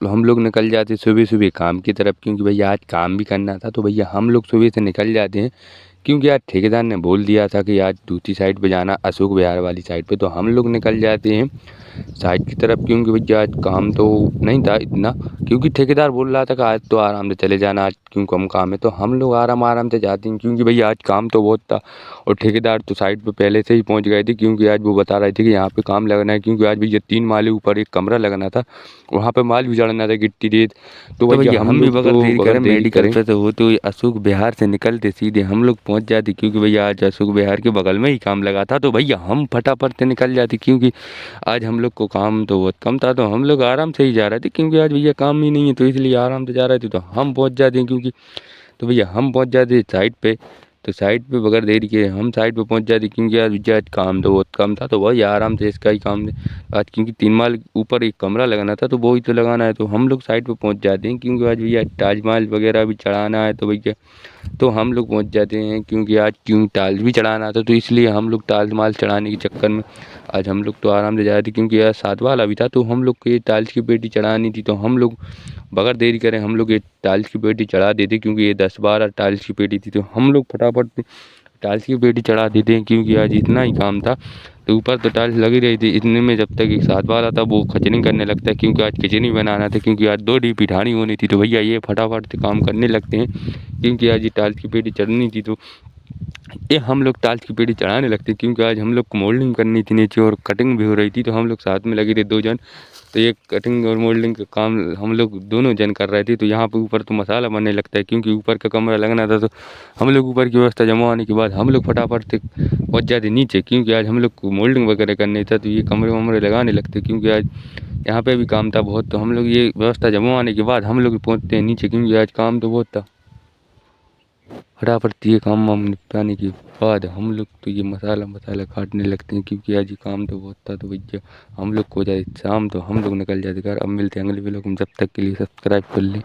तो हम लोग निकल जाते सुबह-सुबह काम की तरफ, क्योंकि भैया आज काम भी करना था। तो भैया हम लोग सुबह से निकल जाते हैं, क्योंकि आज ठेकेदार ने बोल दिया था कि आज दूसरी साइड पे जाना, अशोक विहार वाली साइड पे। तो हम लोग निकल जाते हैं साइड की तरफ, क्योंकि भैया आज काम तो नहीं था इतना, क्योंकि ठेकेदार बोल रहा था कि आज तो आराम से चले जाना, आज क्यों कम काम है। तो हम लोग आराम से जाते हैं, क्योंकि भैया आज काम तो बहुत था। और ठेकेदार तो साइड पे पहले से ही पहुंच गए थे, क्योंकि आज वो बता रहे थे कि यहाँ पे काम लगना है, क्योंकि आज भैया 3 माले ऊपर एक कमरा लगना था, वहाँ पे माल भी चढ़ना था, गिट्टी रेत। तो भैया हम भी बगैर मेडिकल पे तो वो तो अशोक विहार से निकलते सीधे हम लोग पहुँच जाते, क्योंकि भैया आज अशोक विहार के बगल में ही काम लगा था। तो भैया हम फटाफट से निकल जाते, क्योंकि आज हम लोग को काम तो बहुत कम था। तो हम लोग आराम से ही जा रहे थे, क्योंकि आज भैया काम ही नहीं है, तो इसलिए आराम से जा रहे थे। तो हम पहुंच जाते हैं, क्योंकि तो भैया हम पहुंच जाते साइड पे। तो साइड पे बगैर देरी के हम साइड पे पहुंच जाते, क्योंकि आज भैया आज काम तो बहुत कम था। तो वही आराम से इसका ही काम आज, क्योंकि 3 माल ऊपर एक कमरा लगाना था, तो वो ही तो लगाना है। तो हम लोग साइड पे पहुंच जाते हैं, क्योंकि आज भैया ताजमहल वगैरह भी चढ़ाना है। तो भैया तो हम लोग पहुंच जाते हैं, क्योंकि आज क्यों टाइल्स भी चढ़ाना था, तो इसलिए हम लोग ताजमहल चढ़ाने के चक्कर में आज हम लोग तो आराम से जा रहे थे, क्योंकि यार साथ वाला भी था। तो हम लोग को ये टाइल्स की पेटी चढ़ानी थी, तो हम लोग बगैर देरी करें हम लोग ये टाइल्स की पेटी चढ़ा देते, क्योंकि ये 10-12 टाइल्स की पेटी थी। तो हम लोग फटाफट से टाइल्स की पेटी चढ़ा देते हैं, क्योंकि आज इतना ही काम था। तो ऊपर तो टाइल्स लगी रही थी, इतने में जब तक एक साथ वाला था वो खचनिंग करने लगता है, क्योंकि आज खिचड़ी बनाना था, क्योंकि आज 2 डीपी ढाणी होनी थी। तो भैया ये फटाफट से काम करने लगते हैं, क्योंकि आज ये टाइल्स की पेटी चढ़नी थी। तो ये हम लोग टाइल्स की पेटी चढ़ाने लगते, क्योंकि आज हम लोग को मोल्डिंग करनी थी नीचे, और कटिंग भी हो रही थी। तो हम लोग साथ में लगे थे 2 जन। तो ये कटिंग और मोल्डिंग का काम हम लोग दोनों जन कर रहे थे। तो यहाँ पे ऊपर तो मसाला बनने लगता है, क्योंकि ऊपर का कमरा लगना था। तो हम लोग ऊपर की व्यवस्था जमा होने के बाद हम लोग फटाफट से पहुँच जाते नीचे, क्योंकि आज हम लोग को मोल्डिंग वगैरह करनी था। तो ये कमरे वमरे लगाने लगते, क्योंकि आज यहाँ पे भी काम था बहुत। तो हम लोग ये व्यवस्था जमा होने के बाद हम लोग पहुँचते हैं नीचे, क्योंकि आज काम तो बहुत था। फटाफट से ये काम वाम निपटाने के बाद हम लोग तो ये मसाला मसाला काटने लगते हैं, क्योंकि आज ये काम तो बहुत था। तो भैया हम लोग को हो जाए शाम, तो हम लोग निकल जाते घर। अब मिलते हैं अगले व्लॉग में, जब तक के लिए सब्सक्राइब कर लें।